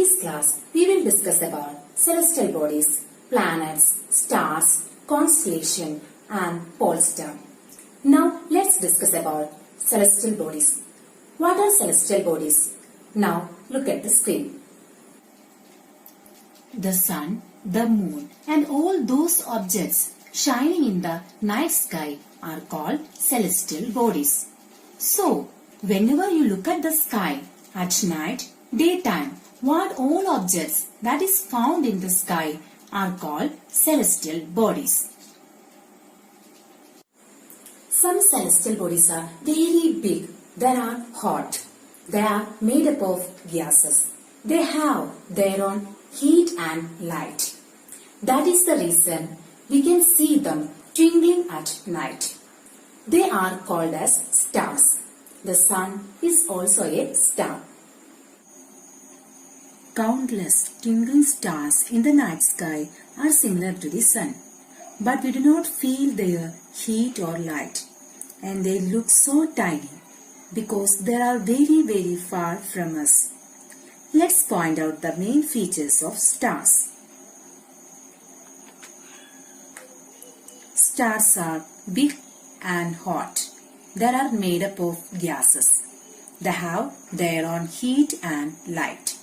this class, we will discuss about celestial bodies, planets, stars, constellation and pole star. Now, let's discuss about celestial bodies. What are celestial bodies? Now, look at the screen. The sun, the moon and all those objects shining in the night sky are called celestial bodies. So, whenever you look at the sky at night, daytime, what all objects that is found in the sky are called celestial bodies. Some celestial bodies are very big. They are hot. They are made up of gases. They have their own heat and light. That is the reason we can see them twinkling at night. They are called as stars. The sun is also a star. Countless twinkling stars in the night sky are similar to the sun, but we do not feel their heat or light, and they look so tiny because they are very far from us. Let's point out the main features of stars. Stars are big and hot. They are made up of gases. They have their own heat and light.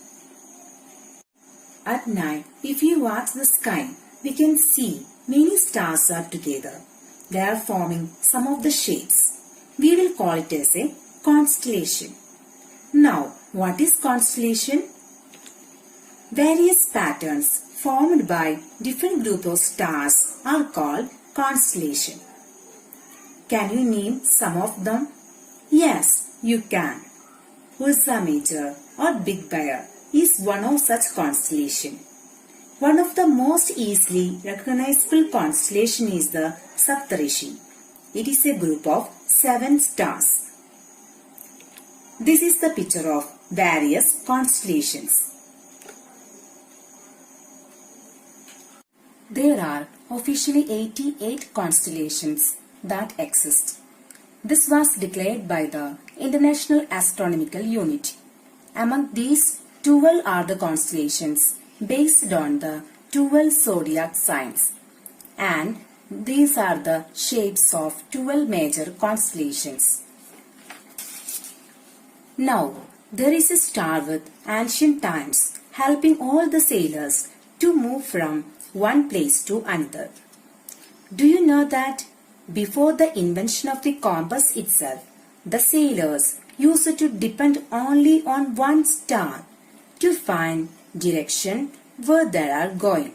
At night, if you watch the sky, we can see many stars are together. They are forming some of the shapes. We will call it as a constellation. Now, what is constellation? Various patterns formed by different groups of stars are called constellation. Can you name some of them? Yes, you can. Ursa Major or Big Bear is one of such constellation. One of the most easily recognizable constellation is the Saptarishi. It is a group of 7 stars. This is the picture of various constellations. There are officially 88 constellations that exist. This was declared by the International Astronomical Unit. Among these, 12 are the constellations based on the 12 zodiac signs, and these are the shapes of 12 major constellations. Now, there is a star with ancient times helping all the sailors to move from one place to another. Do you know that before the invention of the compass itself, the sailors used to depend only on one star to find direction where they are going?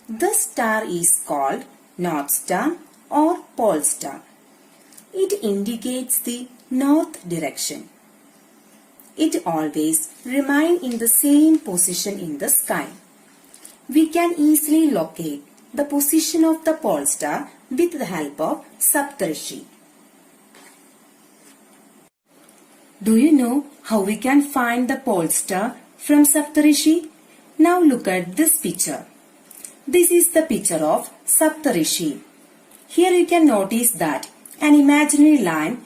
The star is called North Star or Pole Star. It indicates the north direction. It always remains in the same position in the sky. We can easily locate the position of the pole star with the help of Saptarishi. Do you know how we can find the pole star from Saptarishi? Now look at this picture. This is the picture of Saptarishi. Here you can notice that an imaginary line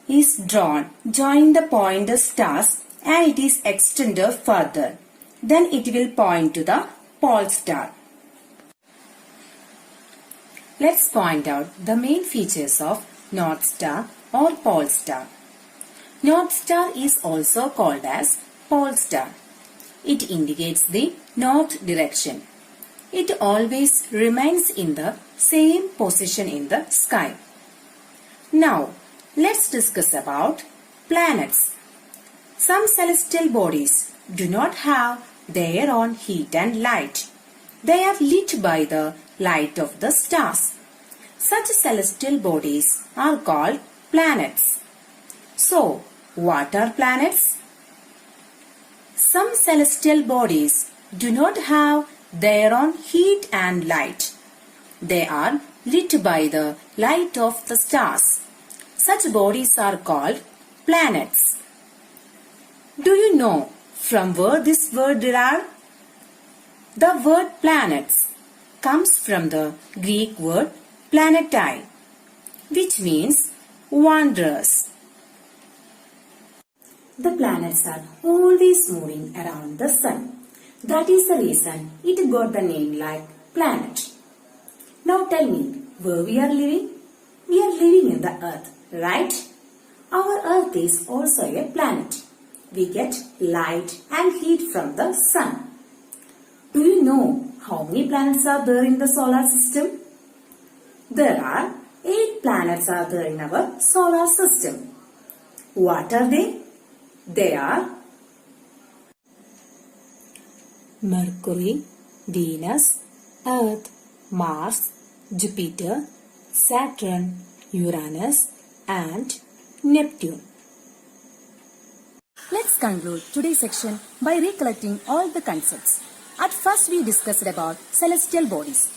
is drawn joining the pointer stars and it is extended further. Then it will point to the pole star. Let's point out the main features of North Star or Pole Star. North Star is also called as Pole Star. It indicates the north direction. It always remains in the same position in the sky. Now, let's discuss about planets. Some celestial bodies do not have their own heat and light. They are lit by the light of the stars. Such celestial bodies are called planets. So, what are planets? Some celestial bodies do not have their own heat and light. They are lit by the light of the stars. Such bodies are called planets. Do you know from where this word derived? The word planets comes from the Greek word planetai, which means wanderers. The planets are always moving around the sun. That is the reason it got the name like planet. Now tell me, where we are living? We are living in the earth, right? Our earth is also a planet. We get light and heat from the sun. Do you know how many planets are there in the solar system? There are 8 planets are there in our solar system. What are they? They are Mercury, Venus, Earth, Mars, Jupiter, Saturn, Uranus and Neptune. Let's conclude today's section by recollecting all the concepts. At first we discussed about celestial bodies.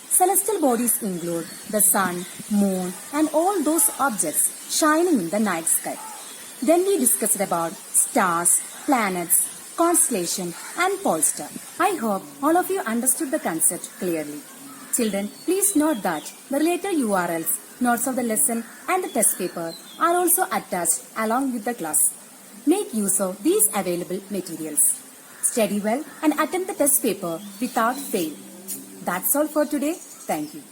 Celestial bodies include the sun, moon and all those objects shining in the night sky. Then we discussed about stars, planets, constellation and pole star. I hope all of you understood the concept clearly. Children, please note that the related URLs, notes of the lesson and the test paper are also attached along with the class. Make use of these available materials. Study well and attempt the test paper without fail. That's all for today. Thank you.